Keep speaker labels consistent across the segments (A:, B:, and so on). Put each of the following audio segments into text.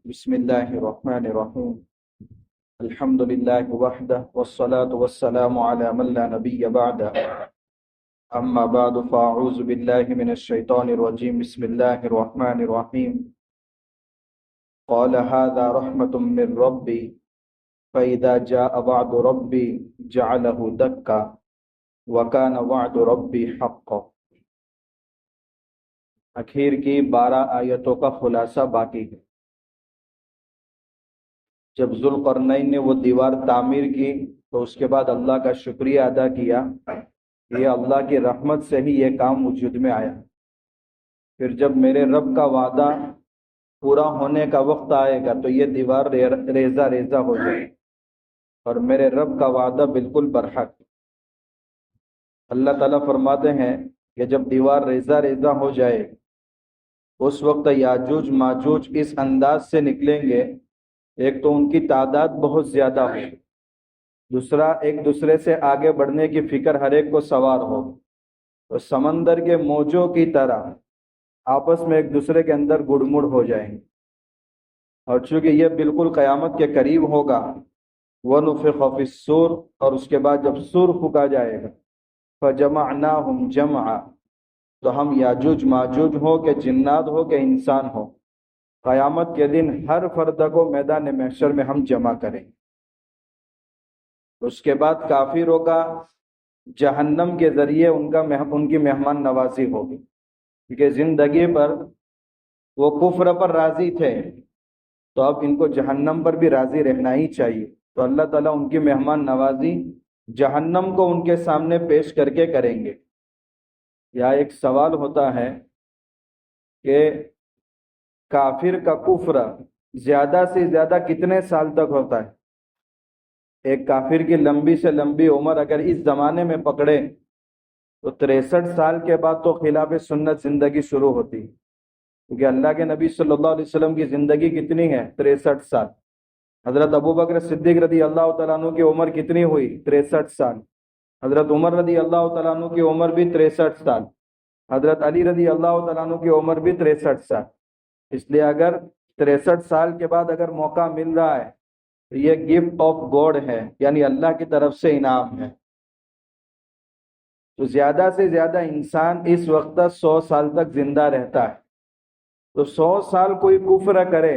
A: بسم الله الرحمن الرحيم. الحمد لله وحده والصلاة والسلام على من لا نبي بعده. أما بعد فأعوذ بالله من الشيطان الرجيم. بسم الله الرحمن الرحيم. قال هذا رحمة من ربي فإذا جاء وعد ربي جعله دكا وكان وعد ربي حقا. اخیر کی 12 آیتوں کا خلاصہ باقی ہے. جب ذوالقرنین نے وہ دیوار تعمیر کی تو اس کے بعد اللہ کا شکریہ ادا کیا. یہ اللہ کی رحمت سے ہی یہ کام وجود میں آیا. پھر جب میرے رب کا وعدہ پورا ہونے کا وقت آئے گا تو یہ دیوار ریزہ ریزہ ہو جائے اور میرے رب کا وعدہ بالکل برحق. اللہ تعالیٰ فرماتے ہیں کہ جب دیوار ریزہ ریزہ ہو جائے اس وقت یاجوج ماجوج اس انداز سے نکلیں گے. ایک تو ان کی تعداد بہت زیادہ ہو، دوسرا ایک دوسرے سے آگے بڑھنے کی فکر ہر ایک کو سوار ہو، تو سمندر کے موجوں کی طرح آپس میں ایک دوسرے کے اندر گڑ مڑ ہو جائیں گے. اور چونکہ یہ بالکل قیامت کے قریب ہوگا، وَنُفِخَ فِي الصُّورِ، اور اس کے بعد جب سور پھونکا جائے گا، فَجَمَعْنَاهُمْ جَمْعًا، تو ہم یاجوج ماجوج ہو کہ جنات ہو کہ انسان ہو، قیامت کے دن ہر فرد کو میدان محشر میں ہم جمع کریں. اس کے بعد کافروں کا جہنم کے ذریعے ان کی مہمان نوازی ہوگی، کیونکہ زندگی پر وہ کفر پر راضی تھے تو اب ان کو جہنم پر بھی راضی رہنا ہی چاہیے. تو اللہ تعالیٰ ان کی مہمان نوازی جہنم کو ان کے سامنے پیش کر کے کریں گے. یا ایک سوال ہوتا ہے کہ کافر کا کفر زیادہ سے زیادہ کتنے سال تک ہوتا ہے؟ ایک کافر کی لمبی سے لمبی عمر اگر اس زمانے میں پکڑے تو 63 سال کے بعد تو خلاف سنت زندگی شروع ہوتی ہے، کیونکہ اللہ کے نبی صلی اللہ علیہ وسلم کی زندگی کتنی ہے؟ 63 سال. حضرت ابوبکر صدیق رضی اللہ تعالیٰ عنہ کی عمر کتنی ہوئی؟ 63 سال. حضرت عمر رضی اللہ تعالیٰ عنہ کی عمر بھی 63 سال. حضرت علی رضی اللہ تعالیٰ عنہ کی عمر بھی 63 سال. اس لیے اگر 63 سال کے بعد اگر موقع مل رہا ہے تو یہ گفٹ آف گاڈ ہے، یعنی اللہ کی طرف سے انعام ہے. تو زیادہ سے زیادہ انسان اس وقت 100 سال تک زندہ رہتا ہے. تو 100 سال کوئی کفر کرے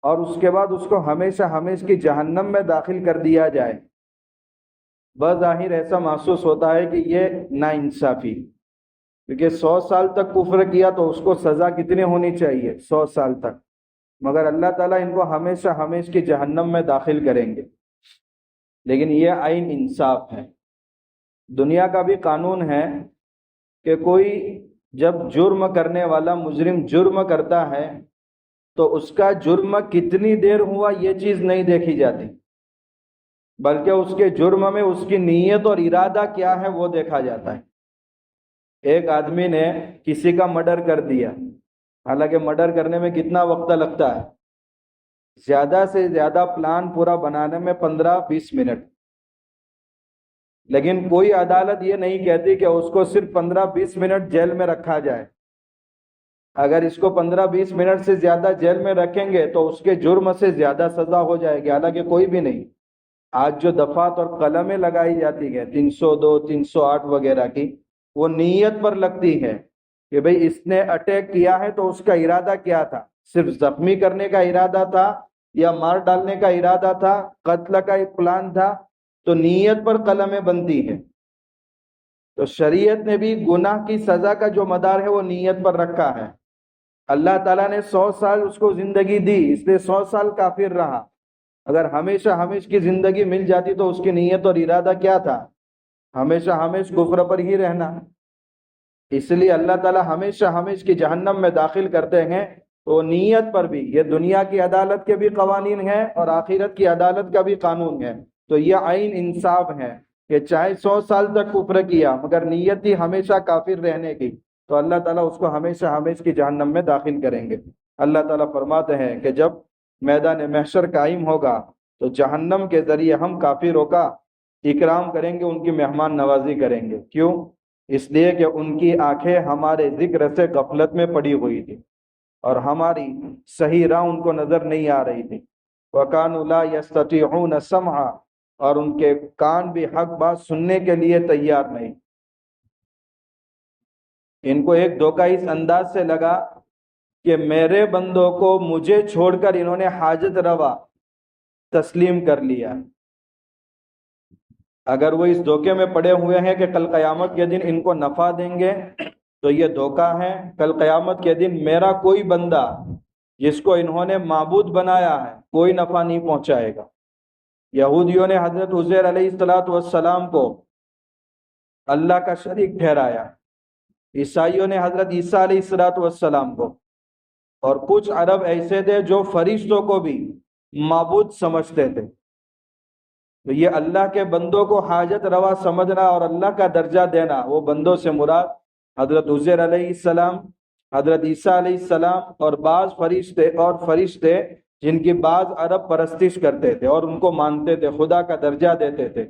A: اور اس کے بعد اس کو ہمیشہ ہمیشہ کی جہنم میں داخل کر دیا جائے، بظاہر ایسا محسوس ہوتا ہے کہ یہ ناانصافی، کیونکہ 100 سال تک کفر کیا تو اس کو سزا کتنی ہونی چاہیے؟ 100 سال تک. مگر اللہ تعالیٰ ان کو ہمیشہ ہمیشہ کی جہنم میں داخل کریں گے. لیکن یہ عین انصاف ہے. دنیا کا بھی قانون ہے کہ کوئی جب جرم کرنے والا مجرم جرم کرتا ہے تو اس کا جرم کتنی دیر ہوا یہ چیز نہیں دیکھی جاتی، بلکہ اس کے جرم میں اس کی نیت اور ارادہ کیا ہے وہ دیکھا جاتا ہے. ایک آدمی نے کسی کا مرڈر کر دیا، حالانکہ مرڈر کرنے میں کتنا وقت لگتا ہے؟ زیادہ سے زیادہ پلان پورا بنانے میں 15-20 منٹ. لیکن کوئی عدالت یہ نہیں کہتی کہ اس کو صرف 15-20 منٹ جیل میں رکھا جائے. اگر اس کو 15-20 منٹ سے زیادہ جیل میں رکھیں گے تو اس کے جرم سے زیادہ سزا ہو جائے گی، حالانکہ کوئی بھی نہیں. آج جو دفعات اور قلمیں لگائی جاتی ہیں 302 308 وغیرہ کی، وہ نیت پر لگتی ہے کہ بھئی اس نے اٹیک کیا ہے تو اس کا ارادہ کیا تھا؟ صرف زخمی کرنے کا ارادہ تھا یا مار ڈالنے کا ارادہ تھا، قتل کا ایک پلان تھا؟ تو نیت پر قلمیں بنتی ہیں. تو شریعت نے بھی گناہ کی سزا کا جو مدار ہے وہ نیت پر رکھا ہے. اللہ تعالیٰ نے 100 سال اس کو زندگی دی، اس لیے 100 سال کافر رہا. اگر ہمیشہ ہمیشہ کی زندگی مل جاتی تو اس کی نیت اور ارادہ کیا تھا؟ ہمیشہ ہمیشہ کفر پر ہی رہنا. اس لیے اللہ تعالیٰ ہمیشہ ہمیشہ کی جہنم میں داخل کرتے ہیں. تو نیت پر بھی یہ دنیا کی عدالت کے بھی قوانین ہیں اور آخرت کی عدالت کا بھی قانون ہے. تو یہ عین انصاف ہے کہ چاہے 100 سال تک کفر کیا مگر نیت تھی ہمیشہ کافر رہنے کی، تو اللہ تعالیٰ اس کو ہمیشہ ہمیشہ کی جہنم میں داخل کریں گے. اللہ تعالیٰ فرماتے ہیں کہ جب میدان محشر قائم ہوگا تو جہنم کے ذریعے ہم کافروں کا اکرام کریں گے، ان کی مہمان نوازی کریں گے. کیوں؟ اس لیے کہ ان کی آنکھیں ہمارے ذکر سے غفلت میں پڑی ہوئی تھی. اور ہماری صحیح راہ ان کو نظر نہیں آ رہی تھی۔ وَكَانُوا لَا يَسْتَطِيعُونَ سَمْعًا، اور ان کے کان بھی حق بات سننے کے لیے تیار نہیں۔ ان کو ایک دھوکہ اس انداز سے لگا کہ میرے بندوں کو مجھے چھوڑ کر انہوں نے حاجت روا تسلیم کر لیا۔ اگر وہ اس دھوکے میں پڑے ہوئے ہیں کہ کل قیامت کے دن ان کو نفع دیں گے تو یہ دھوکہ ہے۔ کل قیامت کے دن میرا کوئی بندہ جس کو انہوں نے معبود بنایا ہے کوئی نفع نہیں پہنچائے گا۔ یہودیوں نے حضرت عزیر علیہ السلام کو اللہ کا شریک ٹھہرایا، عیسائیوں نے حضرت عیسیٰ علیہ السلام کو، اور کچھ عرب ایسے تھے جو فرشتوں کو بھی معبود سمجھتے تھے۔ تو یہ اللہ کے بندوں کو حاجت روا سمجھنا اور اللہ کا درجہ دینا، وہ بندوں سے مراد حضرت عزیر علیہ السلام، حضرت عیسیٰ علیہ السلام اور بعض فرشتے جن کی بعض عرب پرستش کرتے تھے اور ان کو مانتے تھے، خدا کا درجہ دیتے تھے۔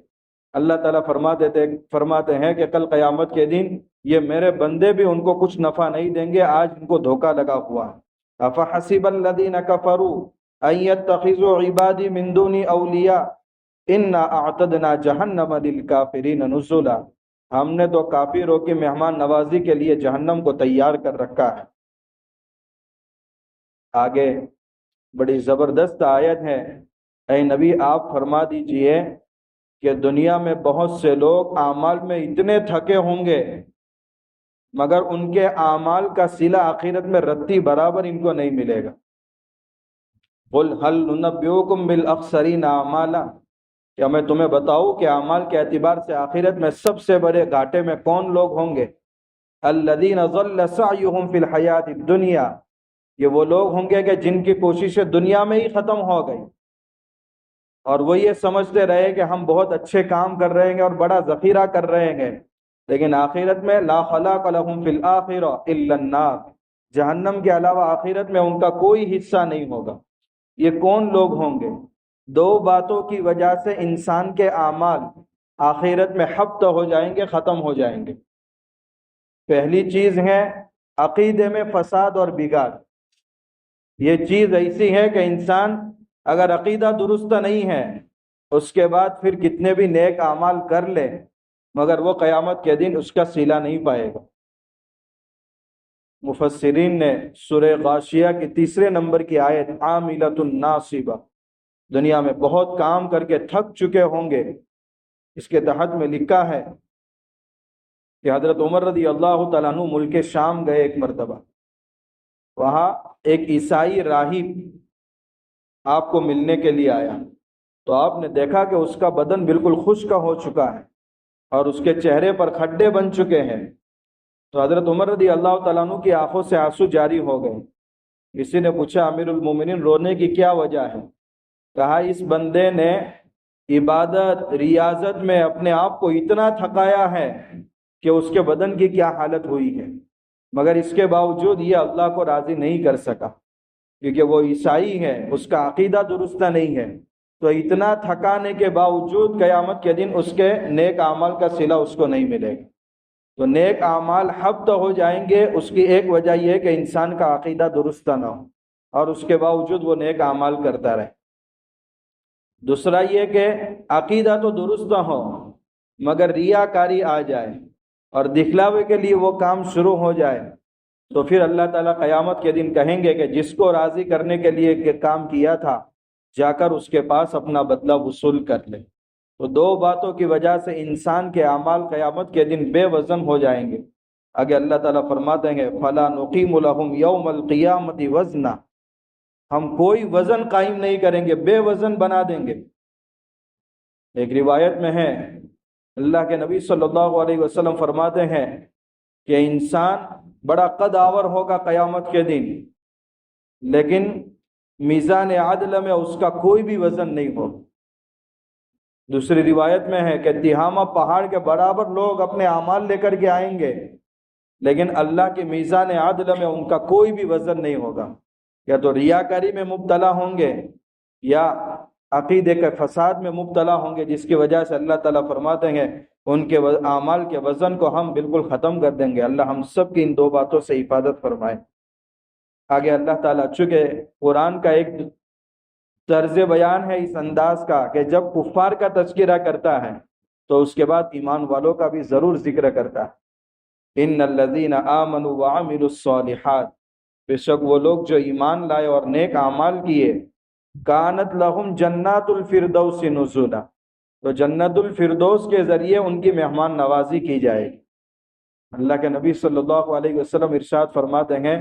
A: اللہ تعالیٰ فرماتے ہیں کہ کل قیامت کے دن یہ میرے بندے بھی ان کو کچھ نفع نہیں دیں گے، آج ان کو دھوکہ لگا ہوا ہے۔ أَفَحَسِبَ الَّذِينَ كَفَرُوا أَن يَتَّخِذُوا عِبَادِي مِن دُونِي أَوْلِيَاءَ إِنَّا أَعْتَدْنَا جَهَنَّمَ لِلْكَافِرِينَ نُزُلًا، ہم نے تو کافروں کی مہمان نوازی کے لیے جہنم کو تیار کر رکھا ہے۔ آگے بڑی زبردست آیت ہے، اے نبی آپ فرما دیجئے کہ دنیا میں بہت سے لوگ اعمال میں اتنے تھکے ہوں گے مگر ان کے اعمال کا صلہ آخرت میں رتی برابر ان کو نہیں ملے گا۔ قُلْ هَلْ نُنَبِّئُكُمْ بِالْأَخْسَرِينَ أَعْمَالًا، کیا میں تمہیں بتاؤں کہ اعمال کے اعتبار سے آخرت میں سب سے بڑے گھاٹے میں کون لوگ ہوں گے؟ الَّذِينَ ضَلَّ سَعْيُهُمْ فِي الْحَيَاةِ الدُّنْيَا، یہ وہ لوگ ہوں گے کہ جن کی کوششیں دنیا میں ہی ختم ہو گئی اور وہ یہ سمجھتے رہے کہ ہم بہت اچھے کام کر رہے ہیں اور بڑا ذخیرہ کر رہے ہیں، لیکن آخرت میں لا خلاق لهم فی الآخرہ الا النار، جہنم کے علاوہ آخرت میں ان کا کوئی حصہ نہیں ہوگا۔ یہ کون لوگ ہوں گے؟ دو باتوں کی وجہ سے انسان کے اعمال آخرت میں حبط ہو جائیں گے، ختم ہو جائیں گے۔ پہلی چیز ہے عقیدے میں فساد اور بگاڑ۔ یہ چیز ایسی ہے کہ انسان اگر عقیدہ درست نہیں ہے اس کے بعد پھر کتنے بھی نیک اعمال کر لے مگر وہ قیامت کے دن اس کا صلہ نہیں پائے گا۔ مفسرین نے سورہ غاشیہ کی 3 نمبر کی آیت عاملۃ ناصبہ، دنیا میں بہت کام کر کے تھک چکے ہوں گے، اس کے تحت میں لکھا ہے کہ حضرت عمر رضی اللہ تعالیٰ عنہ ملک شام گئے ایک مرتبہ، وہاں ایک عیسائی راہب آپ کو ملنے کے لیے آیا تو آپ نے دیکھا کہ اس کا بدن بالکل خشک ہو چکا ہے اور اس کے چہرے پر کھڈے بن چکے ہیں۔ تو حضرت عمر رضی اللہ تعالیٰ عنہ کی آنکھوں سے آنسو جاری ہو گئے۔ کسی نے پوچھا امیر المومنین رونے کی کیا وجہ ہے؟ کہا اس بندے نے عبادت ریاضت میں اپنے آپ کو اتنا تھکایا ہے کہ اس کے بدن کی کیا حالت ہوئی ہے، مگر اس کے باوجود یہ اللہ کو راضی نہیں کر سکا کیونکہ وہ عیسائی ہے، اس کا عقیدہ درست نہیں ہے، تو اتنا تھکانے کے باوجود قیامت کے دن اس کے نیک اعمال کا صلہ اس کو نہیں ملے گا۔ تو نیک اعمال حبط ہو جائیں گے، اس کی ایک وجہ یہ ہے کہ انسان کا عقیدہ درست نہ ہو اور اس کے باوجود وہ نیک اعمال کرتا رہے۔ دوسرا یہ کہ عقیدہ تو درست نہ ہو مگر ریاکاری آ جائے اور دکھلاوے کے لیے وہ کام شروع ہو جائے تو پھر اللہ تعالیٰ قیامت کے دن کہیں گے کہ جس کو راضی کرنے کے لیے کام کیا تھا جا کر اس کے پاس اپنا بدلہ وصول کر لے۔ تو دو باتوں کی وجہ سے انسان کے اعمال قیامت کے دن بے وزن ہو جائیں گے۔ آگے اللہ تعالیٰ فرماتے ہیں فَلَا نُقِيمُ لَهُمْ يَوْمَ الْقِيَامَةِ وَزْنًا، ہم کوئی وزن قائم نہیں کریں گے، بے وزن بنا دیں گے۔ ایک روایت میں ہے اللہ کے نبی صلی اللہ علیہ وسلم فرماتے ہیں کہ انسان بڑا قد آور ہوگا قیامت کے دن لیکن میزان عدل میں اس کا کوئی بھی وزن نہیں ہو۔ دوسری روایت میں ہے کہ تہامہ پہاڑ کے برابر لوگ اپنے اعمال لے کر کے آئیں گے لیکن اللہ کے میزان عدل میں ان کا کوئی بھی وزن نہیں ہوگا، یا تو ریاکاری میں مبتلا ہوں گے یا عقیدے کے فساد میں مبتلا ہوں گے، جس کی وجہ سے اللہ تعالیٰ فرماتے ہیں ان کے اعمال کے وزن کو ہم بالکل ختم کر دیں گے۔ اللہ ہم سب کی ان دو باتوں سے حفاظت فرمائے۔ آگے اللہ تعالیٰ چونکہ قرآن کا ایک طرز بیان ہے اس انداز کا کہ جب کفار کا تذکرہ کرتا ہے تو اس کے بعد ایمان والوں کا بھی ضرور ذکر کرتا ہے۔ ان الذین آمنوا وعملوا الصالحات، بے شک وہ لوگ جو ایمان لائے اور نیک اعمال کیے، کانت لہم جنات الفردوس نزلا، تو جنت الفردوس کے ذریعے ان کی مہمان نوازی کی جائے گی۔ اللہ کے نبی صلی اللہ علیہ وسلم ارشاد فرماتے ہیں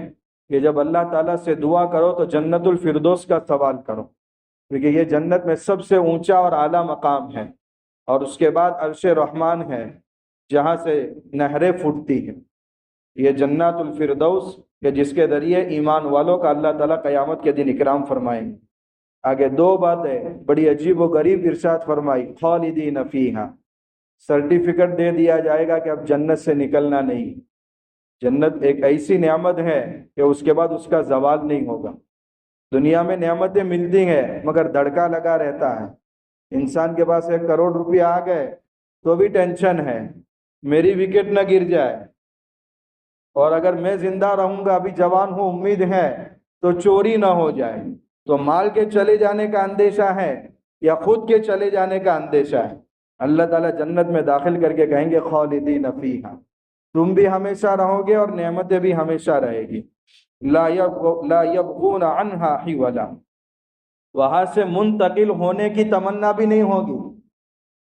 A: کہ جب اللہ تعالیٰ سے دعا کرو تو جنت الفردوس کا سوال کرو، کیونکہ یہ جنت میں سب سے اونچا اور اعلیٰ مقام ہے، اور اس کے بعد عرش رحمان ہے جہاں سے نہریں پھوٹتی ہیں۔ یہ جنات الفردوس کہ جس کے ذریعے ایمان والوں کا اللہ تعالیٰ قیامت کے دن اکرام فرمائیں گے۔ آگے دو باتیں بڑی عجیب و غریب ارشاد فرمائی، خالدین فیہا، سرٹیفکیٹ دے دیا جائے گا کہ اب جنت سے نکلنا نہیں۔ جنت ایک ایسی نعمت ہے کہ اس کے بعد اس کا زوال نہیں ہوگا۔ دنیا میں نعمتیں ملتی ہیں مگر دھڑکا لگا رہتا ہے۔ انسان کے پاس 1 کروڑ روپیہ آ گئے تو بھی ٹینشن ہے، میری وکٹ نہ گر جائے، اور اگر میں زندہ رہوں گا، ابھی جوان ہوں، امید ہے تو چوری نہ ہو جائے۔ تو مال کے چلے جانے کا اندیشہ ہے یا خود کے چلے جانے کا اندیشہ ہے؟ اللہ تعالیٰ جنت میں داخل کر کے کہیں گے خالدین فیہا، تم بھی ہمیشہ رہو گے اور نعمتیں بھی ہمیشہ رہے گی۔ لا یبغون عنہا حولا، وہاں سے منتقل ہونے کی تمنا بھی نہیں ہوگی۔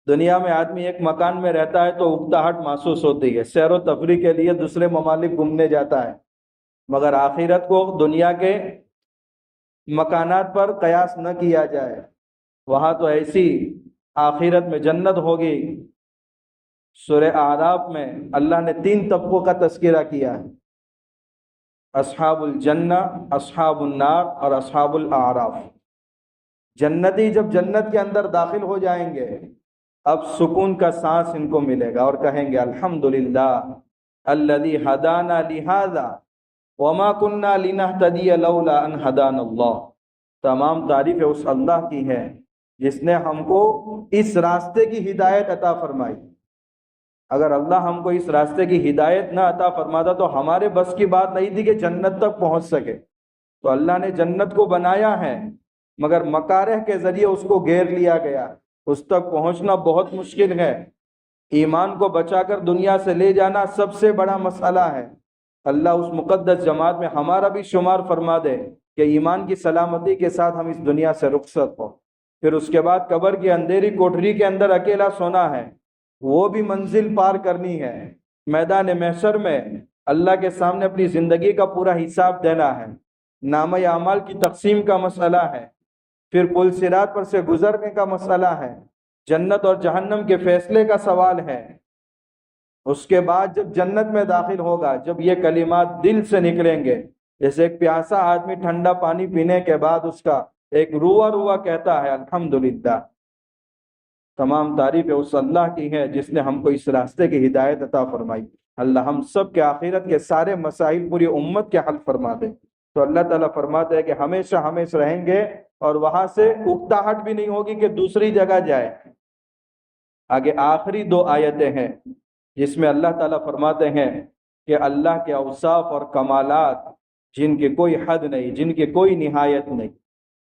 A: دنیا میں آدمی ایک مکان میں رہتا ہے تو اکتاہٹ محسوس ہوتی ہے، سیر و تفریح کے لیے دوسرے ممالک گھومنے جاتا ہے، مگر آخرت کو دنیا کے مکانات پر قیاس نہ کیا جائے۔ وہاں تو ایسی آخرت میں جنت ہوگی۔ سورہ اعراف میں اللہ نے 3 طبقوں کا تذکرہ کیا ہے، اصحاب الجنہ، اصحاب النار اور اصحاب الاعراف۔ جنتی جب جنت کے اندر داخل ہو جائیں گے اب سکون کا سانس ان کو ملے گا اور کہیں گے الحمدللہ الذی ہدانا لہذا وما کننا لنہتدی لولا ان ہدانا اللہ، تمام تعریف اس اللہ کی ہے جس نے ہم کو اس راستے کی ہدایت عطا فرمائی۔ اگر اللہ ہم کو اس راستے کی ہدایت نہ عطا فرماتا تو ہمارے بس کی بات نہیں تھی کہ جنت تک پہنچ سکے۔ تو اللہ نے جنت کو بنایا ہے مگر مکارہ کے ذریعے اس کو گھیر لیا گیا، اس تک پہنچنا بہت مشکل ہے۔ ایمان کو بچا کر دنیا سے لے جانا سب سے بڑا مسئلہ ہے۔ اللہ اس مقدس جماعت میں ہمارا بھی شمار فرما دے کہ ایمان کی سلامتی کے ساتھ ہم اس دنیا سے رخصت ہو۔ پھر اس کے بعد قبر کی اندھیری کوٹری کے اندر اکیلا سونا ہے، وہ بھی منزل پار کرنی ہے۔ میدان محشر میں اللہ کے سامنے اپنی زندگی کا پورا حساب دینا ہے، نامہ اعمال کی تقسیم کا مسئلہ ہے، پھر پل صراط پر سے گزرنے کا مسئلہ ہے، جنت اور جہنم کے فیصلے کا سوال ہے۔ اس کے بعد جب جنت میں داخل ہوگا، جب یہ کلمات دل سے نکلیں گے، جیسے ایک پیاسا آدمی ٹھنڈا پانی پینے کے بعد اس کا ایک روا روا کہتا ہے الحمدللہ، تمام تعریف اس اللہ کی ہے جس نے ہم کو اس راستے کی ہدایت عطا فرمائی۔ اللہ ہم سب کے آخرت کے سارے مسائل پوری امت کے حل فرما دے۔ تو اللہ تعالیٰ فرماتے ہیں کہ ہمیشہ ہمیشہ رہیں گے اور وہاں سے اکتاہٹ بھی نہیں ہوگی کہ دوسری جگہ جائے۔ آگے آخری 2 آیتیں ہیں جس میں اللہ تعالیٰ فرماتے ہیں کہ اللہ کے اوصاف اور کمالات جن کی کوئی حد نہیں، جن کی کوئی نہایت نہیں،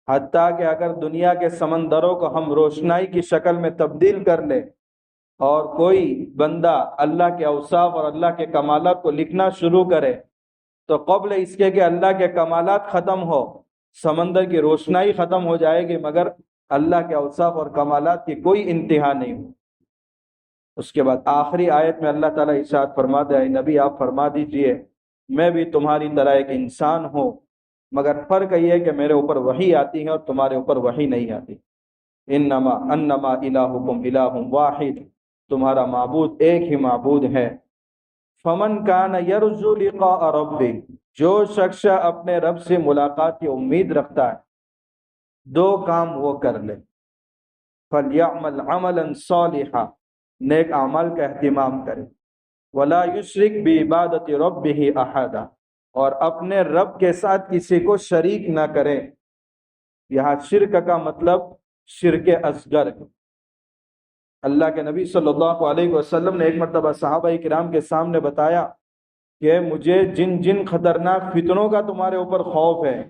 A: حتیٰ کہ اگر دنیا کے سمندروں کو ہم روشنائی کی شکل میں تبدیل کر لیں اور کوئی بندہ اللہ کے اوصاف اور اللہ کے کمالات کو لکھنا شروع کرے تو قبل اس کے کہ اللہ کے کمالات ختم ہو سمندر کی روشنائی ختم ہو جائے گی، مگر اللہ کے اوصاف اور کمالات کی کوئی انتہا نہیں ہو۔ اس کے بعد آخری آیت میں اللہ تعالیٰ ارشاد فرماتے ہیں نبی آپ فرما دیجئے میں بھی تمہاری طرح ایک انسان ہوں، مگر فرق یہ ہے کہ میرے اوپر وحی آتی ہے اور تمہارے اوپر وحی نہیں آتی۔ انما الہکم الہ واحد، تمہارا معبود ایک ہی معبود ہے۔ فمن کان یرجو لقاء ربہ، جو شخص اپنے رب سے ملاقات کی امید رکھتا ہے 2 کام وہ کر لے، فلیعمل عملا صالحا، نیک اعمال کا اہتمام کرے، ولا یشرک بعبادت ربہ احدا، اور اپنے رب کے ساتھ کسی کو شریک نہ کرے۔ یہاں شرک کا مطلب شرک اصغر۔ اللہ کے نبی صلی اللہ علیہ وسلم نے ایک مرتبہ صحابہ کرام کے سامنے بتایا کہ مجھے جن جن خطرناک فتنوں کا تمہارے اوپر خوف ہے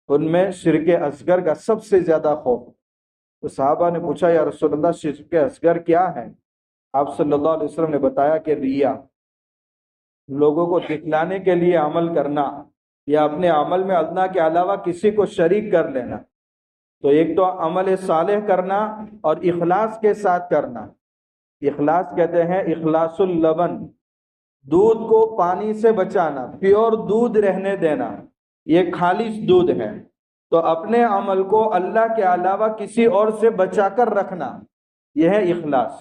A: ان میں شرک اصغر کا سب سے زیادہ خوف۔ تو صحابہ نے پوچھا یا رسول اللہ شرک اصغر کیا ہے؟ آپ صلی اللہ علیہ وسلم نے بتایا کہ ریا، لوگوں کو دکھلانے کے لیے عمل کرنا یا اپنے عمل میں اللہ کے علاوہ کسی کو شریک کر لینا۔ تو ایک تو عمل صالح کرنا اور اخلاص کے ساتھ کرنا۔ اخلاص کہتے ہیں اخلاص اللبن، دودھ کو پانی سے بچانا، پیور دودھ رہنے دینا، یہ خالص دودھ ہے۔ تو اپنے عمل کو اللہ کے علاوہ کسی اور سے بچا کر رکھنا، یہ ہے اخلاص۔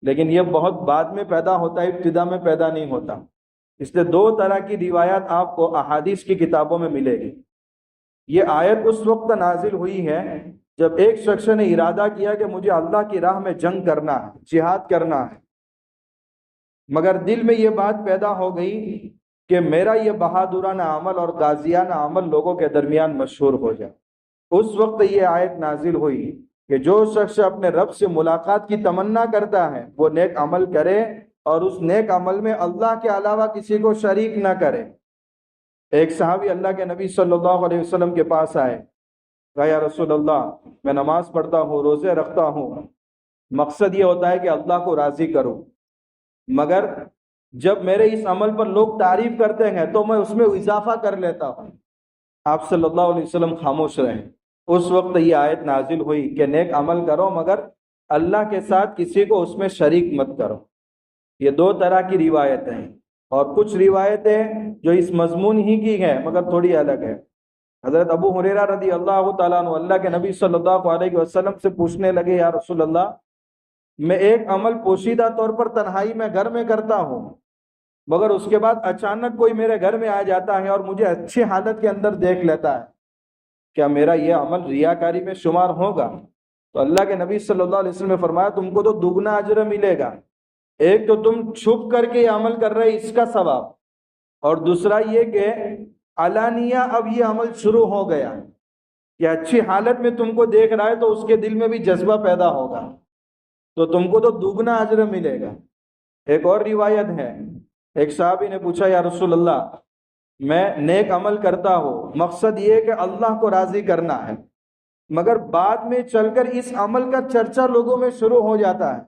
A: لیکن یہ بہت بعد میں پیدا ہوتا ہے، ابتدا میں پیدا نہیں ہوتا۔ اس لیے دو طرح کی روایات آپ کو احادیث کی کتابوں میں ملے گی۔ یہ آیت اس وقت نازل ہوئی ہے جب ایک شخص نے ارادہ کیا کہ مجھے اللہ کی راہ میں جنگ کرنا ہے، جہاد کرنا ہے، مگر دل میں یہ بات پیدا ہو گئی کہ میرا یہ بہادرانہ عمل اور غازیانہ عمل لوگوں کے درمیان مشہور ہو جائے۔ اس وقت یہ آیت نازل ہوئی کہ جو شخص اپنے رب سے ملاقات کی تمنا کرتا ہے وہ نیک عمل کرے اور اس نیک عمل میں اللہ کے علاوہ کسی کو شریک نہ کرے۔ ایک صحابی اللہ کے نبی صلی اللہ علیہ وسلم کے پاس آئے، کہا یا رسول اللہ میں نماز پڑھتا ہوں، روزے رکھتا ہوں، مقصد یہ ہوتا ہے کہ اللہ کو راضی کروں، مگر جب میرے اس عمل پر لوگ تعریف کرتے ہیں تو میں اس میں اضافہ کر لیتا ہوں۔ آپ صلی اللہ علیہ وسلم خاموش رہے۔ اس وقت یہ آیت نازل ہوئی کہ نیک عمل کرو مگر اللہ کے ساتھ کسی کو اس میں شریک مت کرو۔ یہ دو طرح کی روایتیں ہیں، اور کچھ روایتیں جو اس مضمون ہی کی ہیں مگر تھوڑی الگ ہے۔ حضرت ابو ہریرہ رضی اللہ تعالیٰ عنہ اللہ کے نبی صلی اللہ علیہ وسلم سے پوچھنے لگے یا رسول اللہ میں ایک عمل پوشیدہ طور پر تنہائی میں گھر میں کرتا ہوں، مگر اس کے بعد اچانک کوئی میرے گھر میں آ جاتا ہے اور مجھے اچھی حالت کے اندر دیکھ لیتا ہے، کیا میرا یہ عمل ریاکاری میں شمار ہوگا؟ تو اللہ کے نبی صلی اللہ علیہ وسلم نے فرمایا تم کو تو دگنا اجر ملے گا، ایک تو تم چھپ کر کے یہ عمل کر رہے اس کا ثواب، اور دوسرا یہ کہ علانیہ اب یہ عمل شروع ہو گیا کہ اچھی حالت میں تم کو دیکھ رہا ہے تو اس کے دل میں بھی جذبہ پیدا ہوگا، تو تم کو تو دگنا اجر ملے گا۔ ایک اور روایت ہے، ایک صحابی نے پوچھا یا رسول اللہ میں نیک عمل کرتا ہوں، مقصد یہ کہ اللہ کو راضی کرنا ہے، مگر بعد میں چل کر اس عمل کا چرچا لوگوں میں شروع ہو جاتا ہے۔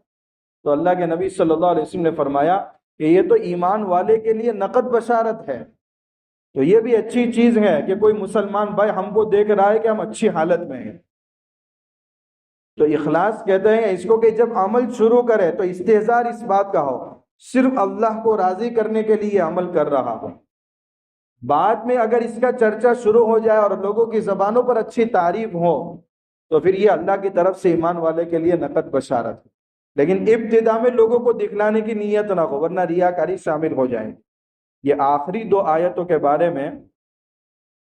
A: تو اللہ کے نبی صلی اللہ علیہ وسلم نے فرمایا کہ یہ تو ایمان والے کے لیے نقد بشارت ہے۔ تو یہ بھی اچھی چیز ہے کہ کوئی مسلمان بھائی ہم کو دیکھ رہا ہے کہ ہم اچھی حالت میں ہیں۔ تو اخلاص کہتے ہیں اس کو کہ جب عمل شروع کرے تو استحضار اس بات کا ہو صرف اللہ کو راضی کرنے کے لیے عمل کر رہا ہو، بعد میں اگر اس کا چرچا شروع ہو جائے اور لوگوں کی زبانوں پر اچھی تعریف ہو تو پھر یہ اللہ کی طرف سے ایمان والے کے لیے نقد بشارت ہے، لیکن ابتدا میں لوگوں کو دکھلانے کی نیت نہ ہو ورنہ ریاکاری شامل ہو جائے۔ یہ آخری دو آیتوں کے بارے میں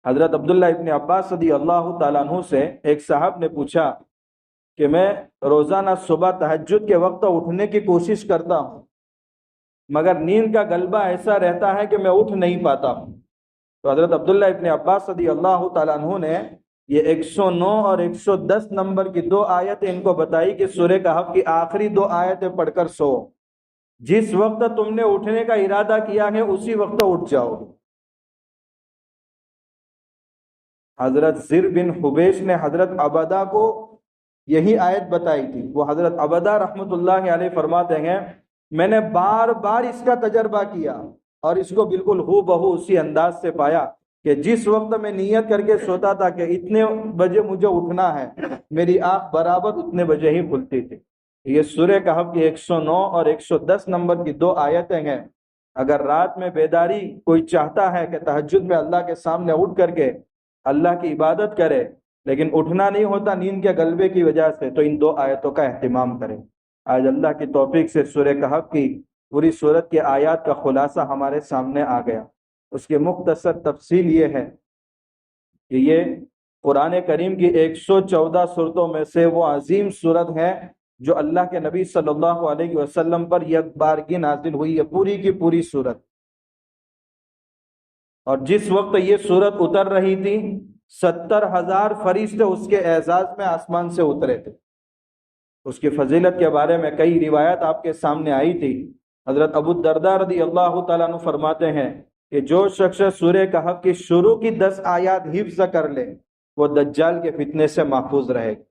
A: حضرت عبداللہ ابن عباس رضی اللہ تعالیٰ عنہ سے ایک صاحب نے پوچھا کہ میں روزانہ صبح تہجد کے وقت اٹھنے کی کوشش کرتا ہوں مگر نیند کا غلبہ ایسا رہتا ہے کہ میں اٹھ نہیں پاتا ہوں۔ تو حضرت عبداللہ ابن عباس رضی اللہ تعالیٰ عنہ نے یہ 109 اور 110 نمبر کی دو آیتیں ان کو بتائی کہ سورہ کہف کی آخری دو آیتیں پڑھ کر سو، جس وقت تم نے اٹھنے کا ارادہ کیا ہے اسی وقت اٹھ جاؤ۔ حضرت زر بن حبیش نے حضرت عبدہ کو یہی آیت بتائی تھی۔ وہ حضرت عبدہ رحمۃ اللہ علیہ فرماتے ہیں میں نے بار بار اس کا تجربہ کیا اور اس کو بالکل ہو بہو اسی انداز سے پایا کہ جس وقت میں نیت کر کے سوتا تھا کہ اتنے بجے مجھے اٹھنا ہے، میری آنکھ برابر اتنے بجے ہی کھلتی تھی۔ یہ سورہ کہف کی 109 اور 110 نمبر کی دو آیتیں ہیں۔ اگر رات میں بیداری کوئی چاہتا ہے کہ تہجد میں اللہ کے سامنے اٹھ کر کے اللہ کی عبادت کرے لیکن اٹھنا نہیں ہوتا نیند کے غلبے کی وجہ سے، تو ان دو آیتوں کا اہتمام کریں۔ آج اللہ کی توفیق سے سورہ کہف کی پوری سورت کے آیات کا خلاصہ ہمارے سامنے آ گیا۔ اس کی مختصر تفصیل یہ ہے کہ یہ قرآن کریم کی 114 سورتوں میں سے وہ عظیم سورت ہے جو اللہ کے نبی صلی اللہ علیہ وسلم پر یک بارگی نازل ہوئی ہے، پوری کی پوری سورت۔ اور جس وقت یہ سورت اتر رہی تھی 70,000 فرشتے اس کے اعزاز میں آسمان سے اترے تھے۔ اس کی فضیلت کے بارے میں کئی روایات آپ کے سامنے آئی تھی۔ حضرت ابو الدرداء رضی اللہ تعالیٰ عنہ فرماتے ہیں کہ جو شخص سورہ کہف کی شروع کی 10 آیات حفظ کر لے وہ دجال کے فتنے سے محفوظ رہے گا۔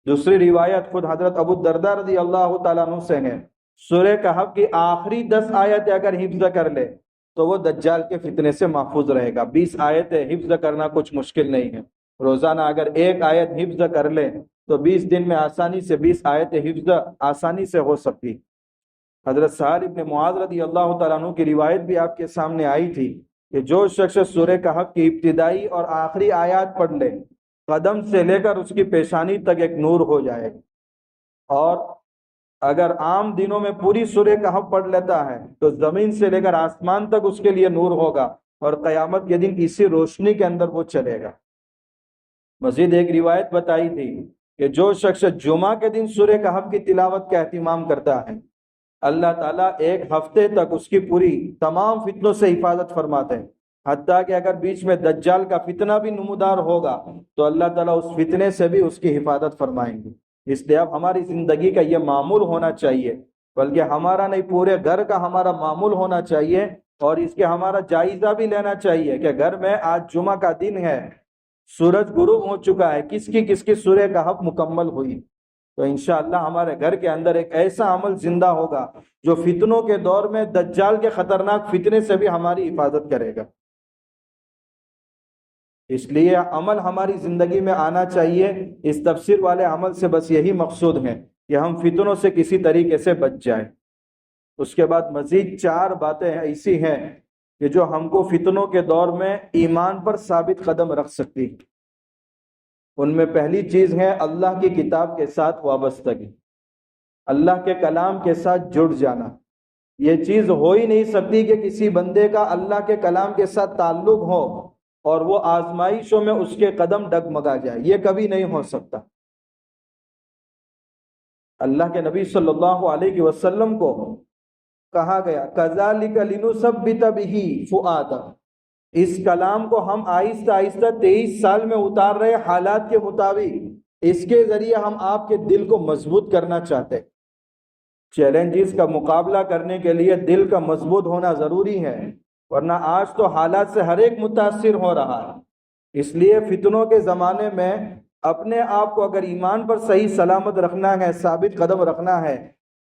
A: دوسری روایت خود حضرت ابو الدرداء رضی اللہ تعالیٰ عنہ سے ہے، سورہ کہف کی آخری 10 آیتیں اگر حفظ کر لے تو وہ دجال کے فتنے سے محفوظ رہے گا۔ 20 آیتیں حفظ کرنا کچھ مشکل نہیں ہے، روزانہ اگر ایک آیت حفظ کر لے تو 20 دن میں آسانی سے 20 آیتیں حفظ آسانی سے ہو سکتی۔ حضرت سہل ابن معاذ رضی اللہ تعالیٰ عنہ کی روایت بھی آپ کے سامنے آئی تھی کہ جو شخص سورہ کہف کی ابتدائی اور آخری آیات پڑھ لے قدم سے لے کر اس کی پیشانی تک ایک نور ہو جائے، اور اگر عام دنوں میں پوری سورہ کہف پڑھ لیتا ہے تو زمین سے لے کر آسمان تک اس کے لیے نور ہوگا، اور قیامت کے دن اسی روشنی کے اندر وہ چلے گا۔ مزید ایک روایت بتائی تھی کہ جو شخص جمعہ کے دن سورہ کہف کی تلاوت کا اہتمام کرتا ہے اللہ تعالیٰ ایک ہفتے تک اس کی پوری تمام فتنوں سے حفاظت فرماتے ہیں، حتیٰ کہ اگر بیچ میں دجال کا فتنہ بھی نمودار ہوگا تو اللہ تعالیٰ اس فتنے سے بھی اس کی حفاظت فرمائیں گے۔ اس لیے اب ہماری زندگی کا یہ معمول ہونا چاہیے، بلکہ ہمارا نہیں پورے گھر کا ہمارا معمول ہونا چاہیے، اور اس کے ہمارا جائزہ بھی لینا چاہیے کہ گھر میں آج جمعہ کا دن ہے، سورج غروب ہو چکا ہے، کس کی سورہ کہف مکمل ہوئی، تو انشاءاللہ ہمارے گھر کے اندر ایک ایسا عمل زندہ ہوگا جو فتنوں کے دور میں دجال کے خطرناک فتنے سے بھی ہماری حفاظت کرے گا۔ اس لیے عمل ہماری زندگی میں آنا چاہیے۔ اس تفسیر والے عمل سے بس یہی مقصود ہے کہ ہم فتنوں سے کسی طریقے سے بچ جائیں۔ اس کے بعد مزید 4 باتیں ایسی ہیں کہ جو ہم کو فتنوں کے دور میں ایمان پر ثابت قدم رکھ سکتی۔ ان میں پہلی چیز ہے اللہ کی کتاب کے ساتھ وابستگی، اللہ کے کلام کے ساتھ جڑ جانا۔ یہ چیز ہو ہی نہیں سکتی کہ کسی بندے کا اللہ کے کلام کے ساتھ تعلق ہو اور وہ آزمائشوں میں اس کے قدم ڈگمگا جائے، یہ کبھی نہیں ہو سکتا۔ اللہ کے نبی صلی اللہ علیہ وسلم کو کہا گیا کذالک لنثبت بہ فؤادک، اس کلام کو ہم آہستہ آہستہ 23 سال میں اتار رہے حالات کے مطابق، اس کے ذریعے ہم آپ کے دل کو مضبوط کرنا چاہتے۔ چیلنجز کا مقابلہ کرنے کے لیے دل کا مضبوط ہونا ضروری ہے، ورنہ آج تو حالات سے ہر ایک متاثر ہو رہا ہے۔ اس لیے فتنوں کے زمانے میں اپنے آپ کو اگر ایمان پر صحیح سلامت رکھنا ہے، ثابت قدم رکھنا ہے،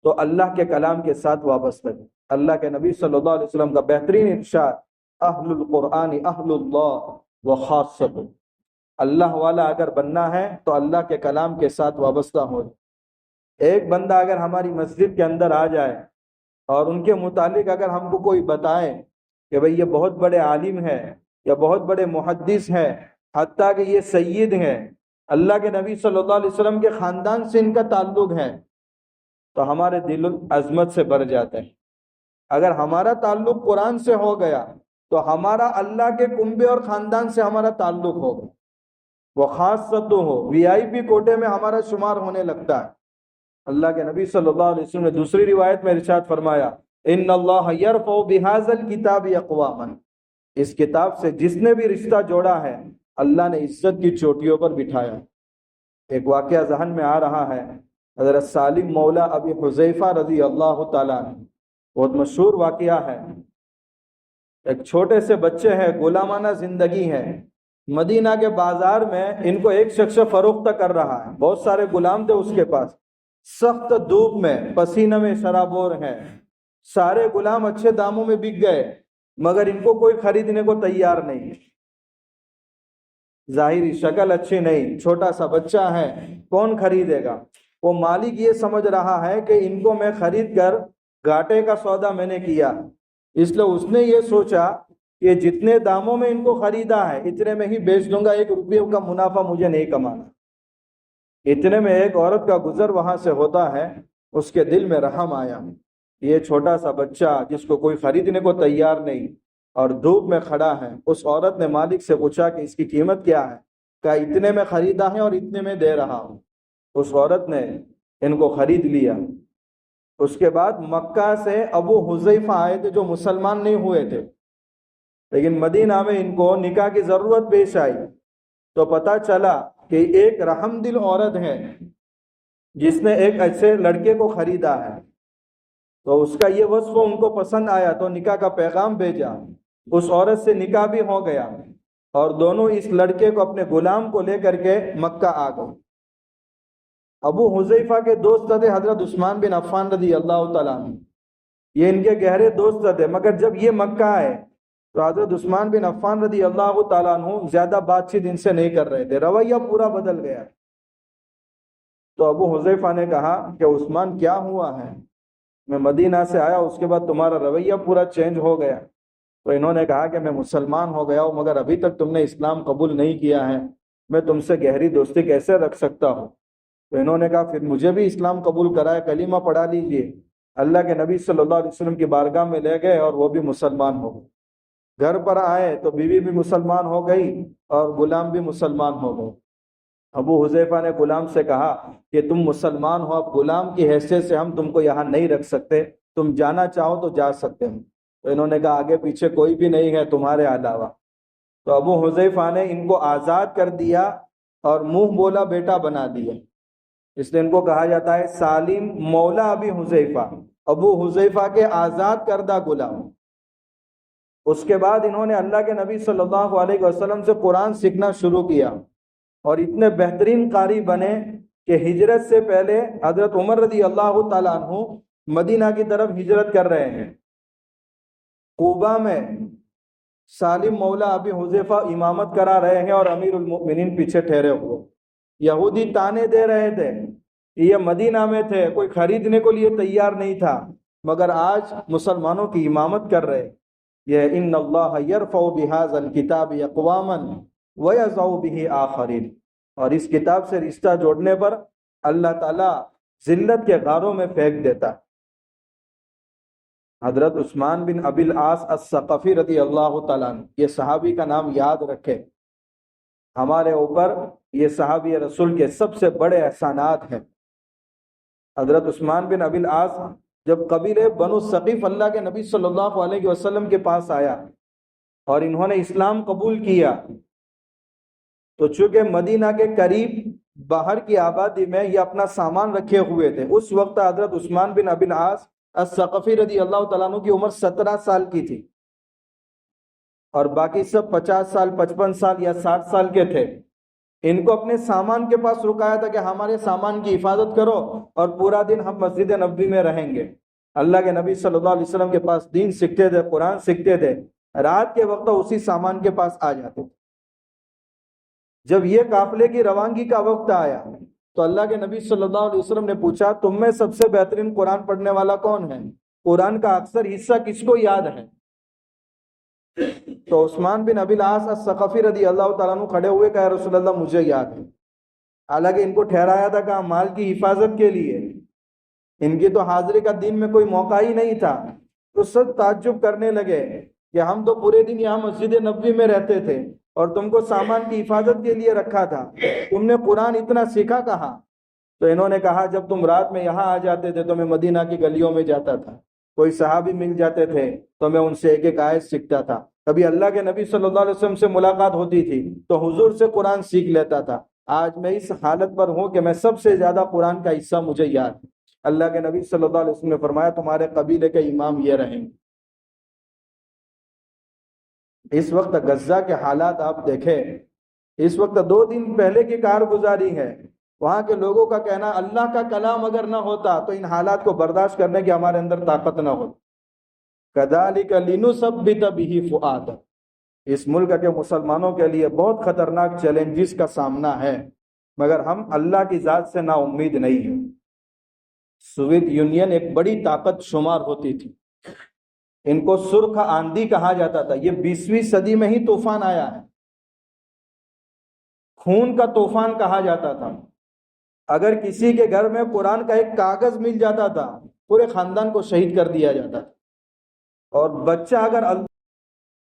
A: تو اللہ کے کلام کے ساتھ وابستہ ہے۔ اللہ کے نبی صلی اللہ علیہ وسلم کا بہترین ارشاد اہل القرآن اہل اللہ وخاصۃ، اللہ والا اگر بننا ہے تو اللہ کے کلام کے ساتھ وابستہ ہو۔ ایک بندہ اگر ہماری مسجد کے اندر آ جائے اور ان کے متعلق اگر ہم کو کوئی بتائے کہ بھئی یہ بہت بڑے عالم ہے یا بہت بڑے محدث ہے، حتیٰ کہ یہ سید ہیں، اللہ کے نبی صلی اللہ علیہ وسلم کے خاندان سے ان کا تعلق ہے، تو ہمارے دل عظمت سے بھر جاتا ہے۔ اگر ہمارا تعلق قرآن سے ہو گیا تو ہمارا اللہ کے کنبے اور خاندان سے ہمارا تعلق ہوگا، وہ خاص ستو ہو، وی آئی پی کوٹے میں ہمارا شمار ہونے لگتا ہے۔ اللہ کے نبی صلی اللہ علیہ وسلم نے دوسری روایت میں ارشاد فرمایا ان اللہ یرفع بہذا الکتاب اقواما، اس کتاب سے جس نے بھی رشتہ جوڑا ہے اللہ نے عزت کی چوٹیوں پر بٹھایا۔ ایک واقعہ ذہن میں آ رہا ہے، حضرت سالم مولا ابی حذیفہ رضی اللہ تعالیٰ عنہ، بہت مشہور واقعہ ہے۔ ایک چھوٹے سے بچے ہیں، غلامانہ زندگی ہے، مدینہ کے بازار میں ان کو ایک شخص فروخت کر رہا ہے، بہت سارے غلام تھے اس کے پاس، سخت دھوپ میں پسینہ میں شرابور ہیں، سارے غلام اچھے داموں میں بک گئے مگر ان کو کوئی خریدنے کو تیار نہیں، ظاہری شکل اچھی نہیں، چھوٹا سا بچہ ہے، کون خریدے گا؟ وہ مالک یہ سمجھ رہا ہے کہ ان کو میں خرید کر گھاٹے کا سودا میں نے کیا، اس لیے اس نے یہ سوچا کہ جتنے داموں میں ان کو خریدا ہے اتنے میں ہی بیچ دوں گا، 1 روپے کا منافع مجھے نہیں کمانا۔ اتنے میں ایک عورت کا گزر وہاں سے ہوتا ہے، اس کے دل میں رحم آیا، یہ چھوٹا سا بچہ جس کو کوئی خریدنے کو تیار نہیں اور دھوپ میں کھڑا ہے، اس عورت نے مالک سے پوچھا کہ اس کی قیمت کیا ہے؟ کہا اتنے میں خریدا ہے اور اتنے میں دے رہا ہوں۔ اس عورت نے ان کو خرید لیا۔ اس کے بعد مکہ سے ابو حذیفہ آئے تھے جو مسلمان نہیں ہوئے تھے، لیکن مدینہ میں ان کو نکاح کی ضرورت پیش آئی، تو پتہ چلا کہ ایک رحم دل عورت ہے جس نے ایک ایسے لڑکے کو خریدا ہے۔ تو اس کا یہ وصف ان کو پسند آیا تو نکاح کا پیغام بھیجا، اس عورت سے نکاح بھی ہو گیا اور دونوں اس لڑکے کو اپنے غلام کو لے کر کے مکہ آ گئے۔ ابو حذیفہ کے دوست تھے حضرت عثمان بن عفان رضی اللہ تعالیٰ عنہ، یہ ان کے گہرے دوست تھے، مگر جب یہ مکہ آئے تو حضرت عثمان بن عفان رضی اللہ تعالیٰ عنہ زیادہ بات چیت ان سے نہیں کر رہے تھے، رویہ پورا بدل گیا۔ تو ابو حذیفہ نے کہا کہ عثمان کیا ہوا ہے؟ میں مدینہ سے آیا اس کے بعد تمہارا رویہ پورا چینج ہو گیا۔ تو انہوں نے کہا کہ میں مسلمان ہو گیا ہوں مگر ابھی تک تم نے اسلام قبول نہیں کیا ہے، میں تم سے گہری دوستی کیسے رکھ سکتا ہوں؟ تو انہوں نے کہا پھر مجھے بھی اسلام قبول کرائے، کلمہ پڑھا لیجئے۔ اللہ کے نبی صلی اللہ علیہ وسلم کی بارگاہ میں لے گئے اور وہ بھی مسلمان ہو گئے۔ گھر پر آئے تو بیوی بھی مسلمان ہو گئی اور غلام بھی مسلمان ہو گئے۔ ابو حذیفہ نے غلام سے کہا کہ تم مسلمان ہو، اب غلام کی حیثیت سے ہم تم کو یہاں نہیں رکھ سکتے، تم جانا چاہو تو جا سکتے ہیں۔ تو انہوں نے کہا آگے پیچھے کوئی بھی نہیں ہے تمہارے علاوہ۔ تو ابو حذیفہ نے ان کو آزاد کر دیا اور منہ بولا بیٹا بنا دیا، اس لیے ان کو کہا جاتا ہے سالم مولا ابی حذیفہ، ابو حذیفہ کے آزاد کردہ غلام۔ اس کے بعد انہوں نے اللہ کے نبی صلی اللہ علیہ وسلم سے قرآن سیکھنا شروع کیا اور اتنے بہترین قاری بنے کہ ہجرت سے پہلے حضرت عمر رضی اللہ تعالیٰ عنہ مدینہ کی طرف ہجرت کر رہے ہیں، قباء میں سالم مولا ابی حذیفہ امامت کرا رہے ہیں اور امیر المؤمنین پیچھے ٹھہرے ہوئے۔ یہودی تانے دے رہے تھے، یہ مدینہ میں تھے، کوئی خریدنے کو لیے تیار نہیں تھا، مگر آج مسلمانوں کی امامت کر رہے۔ یہ ان اللہ یرفع بہذا الکتاب اقواما ویضع بہ آخرین، اور اس کتاب سے رشتہ جوڑنے پر اللہ تعالیٰ ذلت کے غاروں میں پھینک دیتا۔ حضرت عثمان بن ابی العاص الثقفی رضی اللہ تعالیٰ عنہ، یہ صحابی کا نام یاد رکھے، ہمارے اوپر یہ صحابی رسول کے سب سے بڑے احسانات ہیں۔ حضرت عثمان بن ابی العاص جب قبیلے بنو ثقیف اللہ کے نبی صلی اللہ علیہ وسلم کے پاس آیا اور انہوں نے اسلام قبول کیا، تو چونکہ مدینہ کے قریب باہر کی آبادی میں یہ اپنا سامان رکھے ہوئے تھے، اس وقت حضرت عثمان بن ابی العاص الثقفی رضی اللہ تعالیٰ عنہ کی عمر 17 سال کی تھی اور باقی سب 50 سال 55 سال یا 60 سال کے تھے۔ ان کو اپنے سامان کے پاس رکایا تھا کہ ہمارے سامان کی حفاظت کرو اور پورا دن ہم مسجد نبوی میں رہیں گے۔ اللہ کے نبی صلی اللہ علیہ وسلم کے پاس دین سیکھتے تھے، قرآن سیکھتے تھے، رات کے وقت اسی سامان کے پاس آ جاتے تھے۔ جب یہ قافلے کی روانگی کا وقت آیا تو اللہ کے نبی صلی اللہ علیہ وسلم نے پوچھا تم میں سب سے بہترین قرآن پڑھنے والا کون ہے؟ قرآن کا اکثر حصہ کس کو یاد ہے؟ تو عثمان بن ابی العاص الثقفی رضی اللہ تعالیٰ عنہ کھڑے ہوئے کہا رسول اللہ مجھے یاد ہے۔ حالانکہ ان کو ٹھہرایا تھا کہا مال کی حفاظت کے لیے، ان کی تو حاضری کا دین میں کوئی موقع ہی نہیں تھا۔ تو سب تعجب کرنے لگے کہ ہم تو پورے دن یہاں مسجد نبوی میں رہتے تھے اور تم کو سامان کی حفاظت کے لیے رکھا تھا، تم نے قرآن اتنا سیکھا کہاں؟ تو انہوں نے کہا جب تم رات میں یہاں آ جاتے تھے تو میں مدینہ کی گلیوں میں جاتا تھا، کوئی صحابی مل جاتے تھے تو میں ان سے ایک ایک آیت سیکھتا تھا، کبھی اللہ کے نبی صلی اللہ علیہ وسلم سے ملاقات ہوتی تھی تو حضور سے قرآن سیکھ لیتا تھا۔ آج میں اس حالت پر ہوں کہ میں سب سے زیادہ قرآن کا حصہ مجھے یاد ہے۔ اللہ کے نبی صلی اللہ علیہ وسلم نے فرمایا تمہارے قبیلے کے امام یہ رہیں گے۔ اس وقت غزہ کے حالات آپ دیکھیں، اس وقت 2 دن پہلے کی کارگزاری ہے، وہاں کے لوگوں کا کہنا اللہ کا کلام اگر نہ ہوتا تو ان حالات کو برداشت کرنے کی ہمارے اندر طاقت نہ ہوتی۔ کذالک لنثبت بہ فؤادک، اس ملک کے مسلمانوں کے لیے بہت خطرناک چیلنجز کا سامنا ہے، مگر ہم اللہ کی ذات سے نا امید نہیں ہیں۔ سوویت یونین ایک بڑی طاقت شمار ہوتی تھی، ان کو سرخ آندھی کہا جاتا تھا۔ یہ 20ویں صدی میں ہی طوفان آیا ہے، خون کا طوفان کہا جاتا تھا۔ اگر کسی کے گھر میں قرآن کا ایک کاغذ مل جاتا تھا پورے خاندان کو شہید کر دیا جاتا تھا، اور بچہ اگر